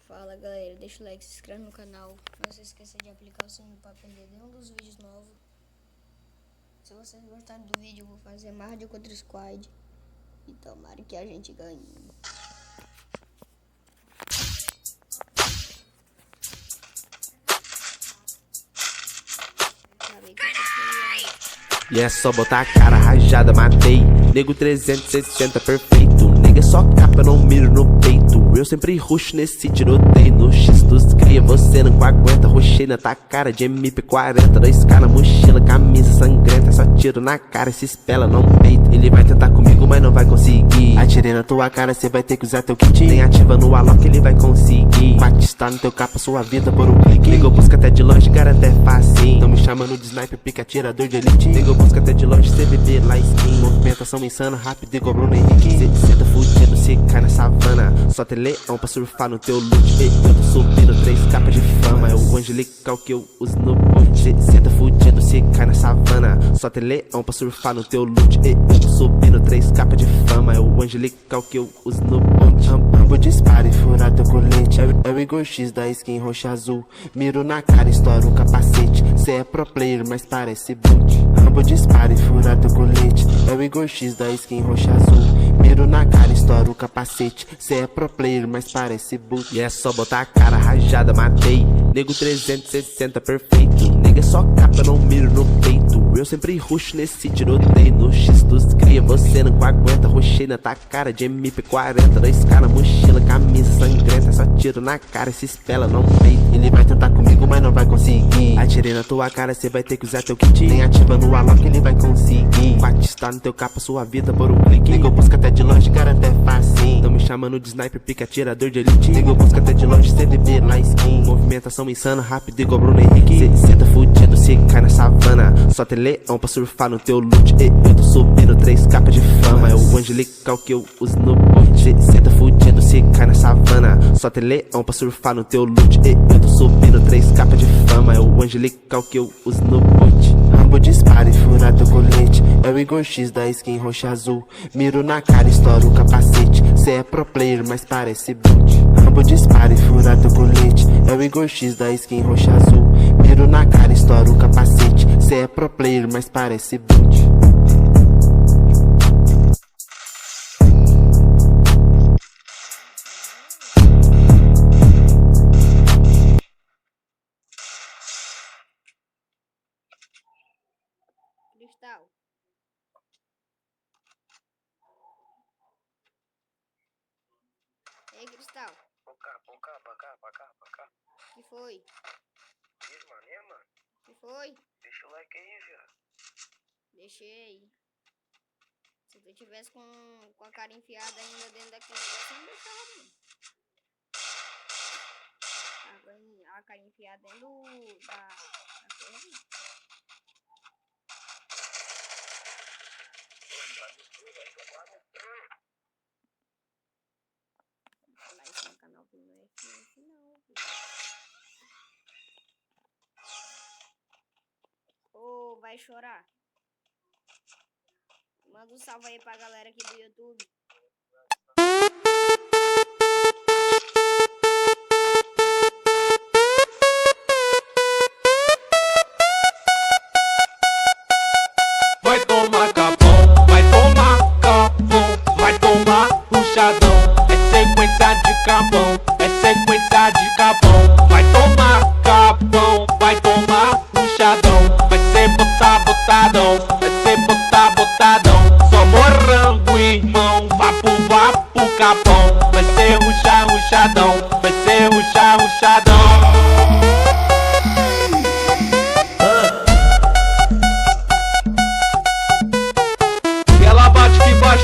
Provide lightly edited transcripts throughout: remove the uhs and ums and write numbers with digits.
Fala galera, deixa o like, se inscreve no canal. Não se esqueça de aplicar o sininho para perder nenhum dos vídeos novos. Se vocês gostaram do vídeo, eu vou fazer mais de contra squad. E tomara que a gente ganhe. E é só botar a cara rajada, matei. Nego 360 perfeito. Nega só capa, não miro no peito. Eu sempre ruxo nesse tiroteio. No X dos cria, você não aguenta. Ruxei na tua cara de MP40. 2K na mochila, camisa sangrenta. Só tiro na cara, se espela, não peito. Ele vai tentar comigo, mas não vai conseguir. Atirei na tua cara, cê vai ter que usar teu kit. Nem ativa no alok, ele vai conseguir. Batista no teu capa, sua vida por um clique. Nego busca até de longe, garante é fácil. Tão me chamando de sniper, pica atirador de elite. Nego busca até de longe, CBB, lá skin. Movimentação insana, rápido igual Bruno Henrique. Cê tá fudido, cê cai na savana. Só tem leão pra surfar no teu loot. Eu tô subindo 3 capas de fama. É o angelical que eu uso no boot. Cê tá fudido, cê cai na savana. Só tem leão pra surfar no teu loot. Eu tô subindo 3 capas de fama. É o angelical que eu uso no boot. Rambo dispara e fura teu colete. É o Igor X da skin roxa azul. Miro na cara, estoura o capacete. Cê é pro player, mas parece boot. Rambo dispara e fura teu colete. É o Igor X da skin roxa azul. Miro na cara, estoura o capacete. Cê é pro player, mas parece boot. E é só botar a cara rajada, matei. Nego 360 perfeito. Nega só capa, não miro no peito. Eu sempre ruxo nesse tiroteio. No X dos cria, você não aguenta. Ruxei na tua cara de MP40. 2K na mochila, camisa sangrenta. Só tiro na cara, se espela, não peito. Ele vai tentar comigo, mas não vai conseguir. Atirei na tua cara, cê vai ter que usar teu kit. Nem ativa no alok, ele vai conseguir. Batista no teu capa, sua vida por um clique. Nego busca até de longe, garante é fácil. Tão me chamando de sniper, pica atirador de elite. Nego busca até de longe, CDB, lá skin. Movimentação insana, rápido igual Bruno Henrique. Cê tá fudido, cê cai na savana. Só tem leão pra surfar no teu loot. Eu tô subindo 3 capas de fama. É o angelical que eu uso no boot. Cê tá fudido, cê cai na savana. Só tem leão pra surfar no teu loot. Eu tô subindo 3 capas de fama. É o angelical que eu uso no boot. Rambo dispara e fura teu colete. É o Igor X da skin roxa azul. Miro na cara, estoura o capacete. Cê é pro player, mas parece boot. Rambo dispara e fura teu colete. É o Igor X da skin roxa azul. Miro na cara, estoura o capacete. Cê é pro player, mas parece boot. Cristal. Ei, Cristal. Pra cá. Que foi? Diz, mano. Que foi? Deixa o like aí, viado. Deixei. Se tu tivesse com a cara enfiada ainda dentro daquele negócio, eu não deixava, mano. A cara enfiada dentro da coisa. Falar isso no canal do meu FF, não, filho. Ô, vai chorar. Manda um salve aí pra galera aqui do YouTube. Vai tomar capão, vai tomar capão, vai tomar puxadão. É sequência de capão, é sequência de capão. Vai tomar capão, vai tomar puxadão. Vai ser botadão, vai ser botadão. Só morango, irmão, vapo, capão. Vai ser ruxadão, vai ser ruxadão.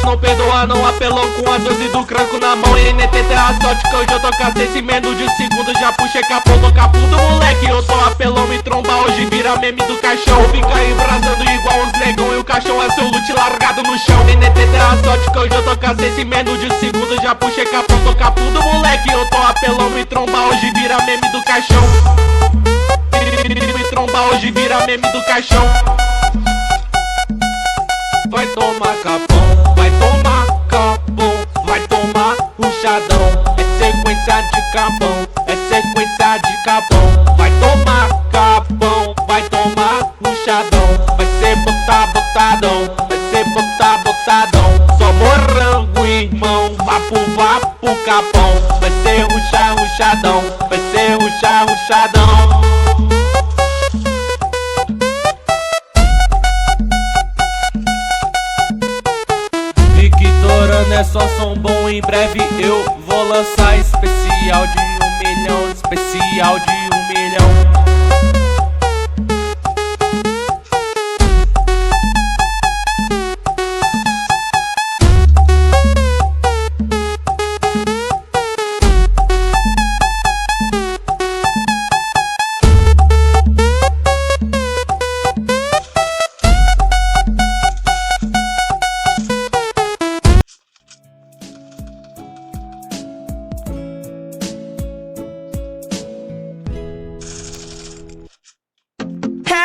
Não perdoa, não apelou com a 12 do cranco na mão. NTT a sorte que hoje eu tô cacete. Menos de segundo já puxei capô do capu do moleque. Eu sou apelão, me tromba hoje vira meme do caixão. Fica embrasando igual os negão e o caixão é seu loot largado no chão. NTT a sorte que hoje eu tô cacete. Menos de segundo já puxei capô do capu do moleque. Eu tô apelão, me tromba hoje vira meme do caixão. Me tromba hoje vira meme do caixão. Vai tomar capão, vai tomar capão, vai tomar puxadão. É sequência de capão.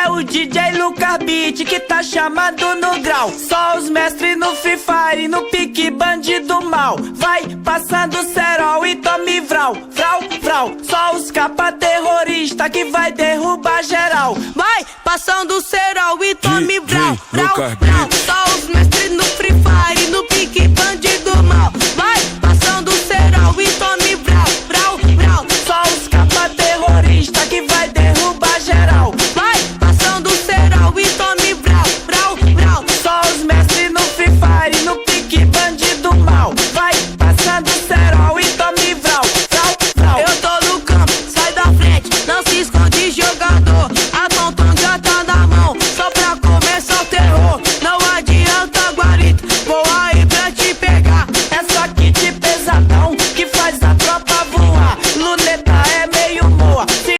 é o DJ Lucas Beat que tá chamando no grau. Só os mestres no Free Fire, no pique bandido mal. Vai passando cerol e tome vral, vral, vral. Só os capa terrorista que vai derrubar geral. Vai passando cerol e tome vral, vral, vral.